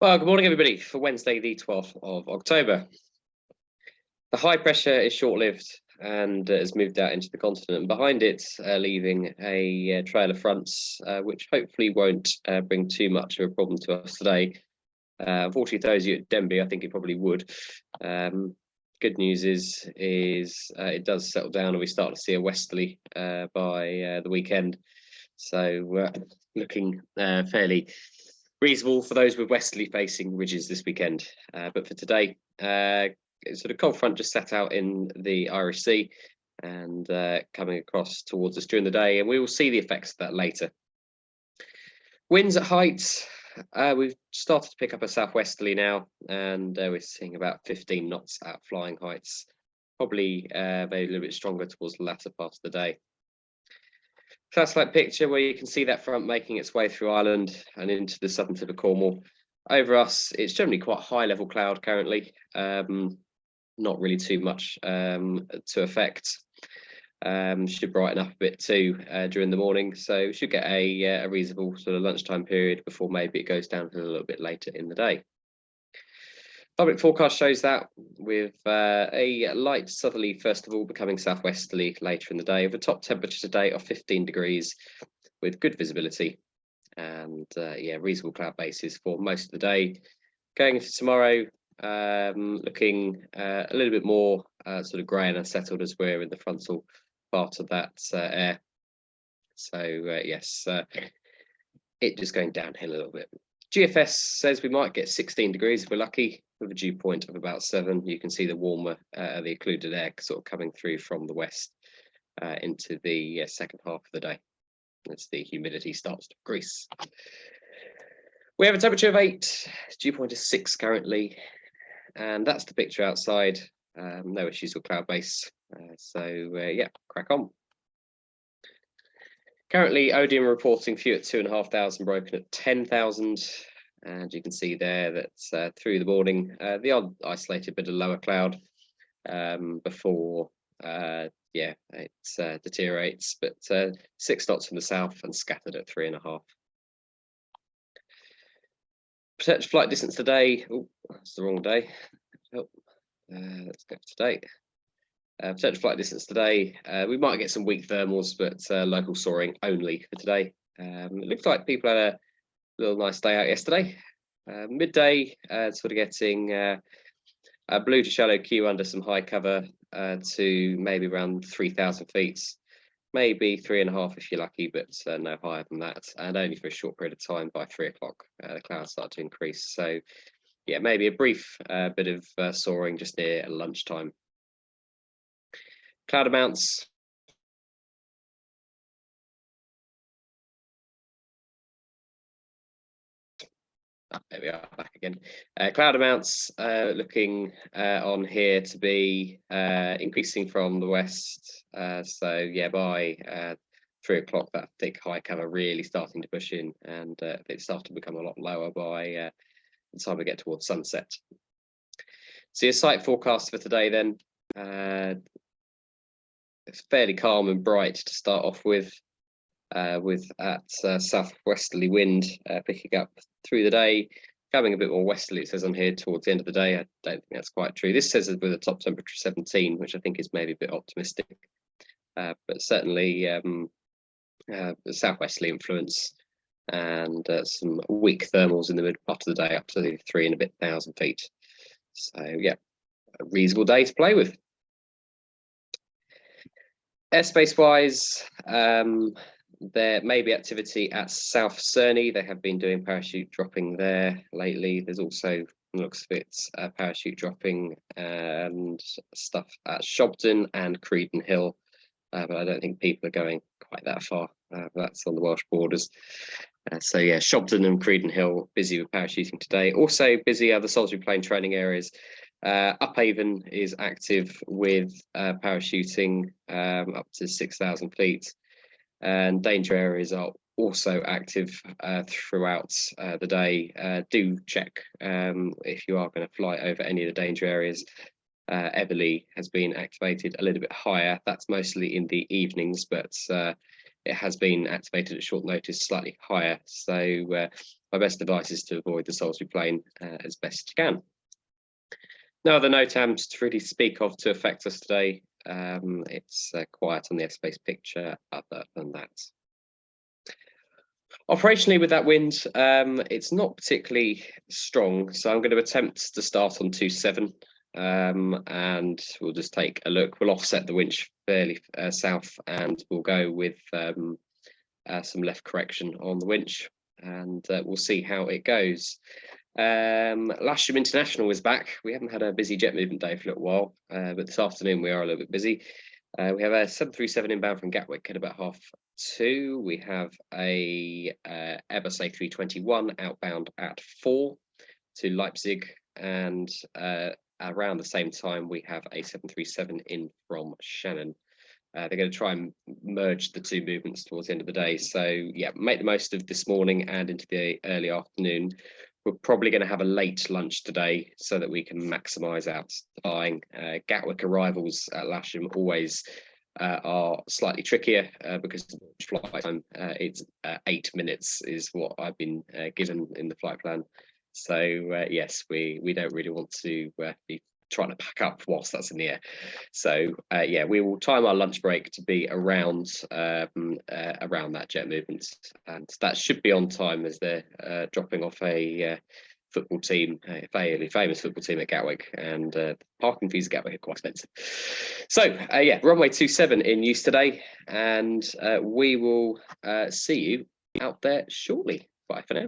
Well, good morning, everybody, for Wednesday, the 12th of October. The high pressure is short-lived and has moved out into the continent. And behind it, leaving a trail of fronts, which hopefully won't bring too much of a problem to us today. Unfortunately, those of you at Denby, I think it probably would. Good news is it does settle down and we start to see a westerly by the weekend. So looking fairly reasonable for those with westerly facing ridges this weekend. But for today, sort of cold front just sat out in the Irish Sea and coming across towards us during the day, and we will see the effects of that later. Winds at heights, we've started to pick up a southwesterly now, and we're seeing about 15 knots at flying heights, probably maybe a little bit stronger towards the latter part of the day. Satellite picture where you can see that front making its way through Ireland and into the southern tip of Cornwall. Over us, it's generally quite high level cloud currently, not really too much to affect. Should brighten up a bit too during the morning, so we should get a reasonable sort of lunchtime period before maybe it goes down a little bit later in the day. Public forecast shows that with a light southerly first of all, becoming southwesterly later in the day, with a top temperature today of 15 degrees with good visibility and reasonable cloud bases for most of the day. Going into tomorrow, looking a little bit more sort of grey and unsettled as we're in the frontal part of that air. So yes, it just going downhill a little bit. GFS says we might get 16 degrees if we're lucky, with a dew point of about 7. You can see the warmer, the occluded air sort of coming through from the west into the second half of the day as the humidity starts to increase. We have a temperature of 8, dew point is 6 currently, and that's the picture outside. No issues with cloud base, yeah, crack on. Currently, Odium reporting few at 2,500, broken at 10,000. And you can see there that through the morning, the odd isolated bit of lower cloud before, it deteriorates, but 6 knots from the south and scattered at 3.5. Potential flight distance today. Oh, that's the wrong day. Oh, let's go for today. Potential flight distance today, we might get some weak thermals, but local soaring only for today. It looks like people had a little nice day out yesterday. Midday, sort of getting a blue to shallow Q under some high cover to maybe around 3,000 feet, maybe 3.5 if you're lucky, but no higher than that, and only for a short period of time. By 3 o'clock, the clouds start to increase. So yeah, maybe a brief bit of soaring just near lunchtime. Cloud amounts. There we are, back again. Cloud amounts looking on here to be increasing from the west. So yeah, by 3 o'clock, that thick high cover really starting to push in, and it starts to become a lot lower by the time we get towards sunset. So your sight forecast for today then. It's fairly calm and bright to start off with southwesterly wind picking up through the day, coming a bit more westerly. It says on here towards the end of the day. I don't think that's quite true. This says with a top temperature 17, which I think is maybe a bit optimistic, but certainly southwesterly influence and some weak thermals in the mid part of the day, up to the 3,000 and a bit feet. So yeah, a reasonable day to play with. Airspace wise, there may be activity at South Cerney. They have been doing parachute dropping there lately. There's also, looks of it, parachute dropping and stuff at Shobden and Creedon Hill, but I don't think people are going quite that far. That's on the Welsh borders. So yeah, Shobden and Creedon Hill busy with parachuting today. Also busy other Salisbury Plain training areas. Uphaven is active with parachuting up to 6,000 feet, and danger areas are also active throughout the day. Do check if you are going to fly over any of the danger areas. Everley has been activated a little bit higher. That's mostly in the evenings, but it has been activated at short notice slightly higher. So my best advice is to avoid the Salisbury plane as best you can. No other NOTAMs to really speak of to affect us today. It's quiet on the airspace picture other than that. Operationally, with that wind, it's not particularly strong, so I'm going to attempt to start on 27, and we'll just take a look. We'll offset the winch fairly south, and we'll go with some left correction on the winch, and we'll see how it goes. Lasham International is back. We haven't had a busy jet movement day for a little while, but this afternoon we are a little bit busy. We have a 737 inbound from Gatwick at about 2:30. We have a Airbus A321 outbound at 4 to Leipzig, and around the same time we have a 737 in from Shannon. They're going to try and merge the two movements towards the end of the day. So yeah, make the most of this morning and into the early afternoon. We're probably going to have a late lunch today so that we can maximise out the flying. Gatwick arrivals at Lasham always are slightly trickier because the flight time, it's 8 minutes is what I've been given in the flight plan. So yes, we don't really want to be trying to pack up whilst that's in the air. So yeah, we will time our lunch break to be around around that jet movement, and that should be on time as they're dropping off a football team, a fairly famous football team at Gatwick, and parking fees at Gatwick are quite expensive. So yeah, runway 27 in use today, and we will see you out there shortly. Bye for now.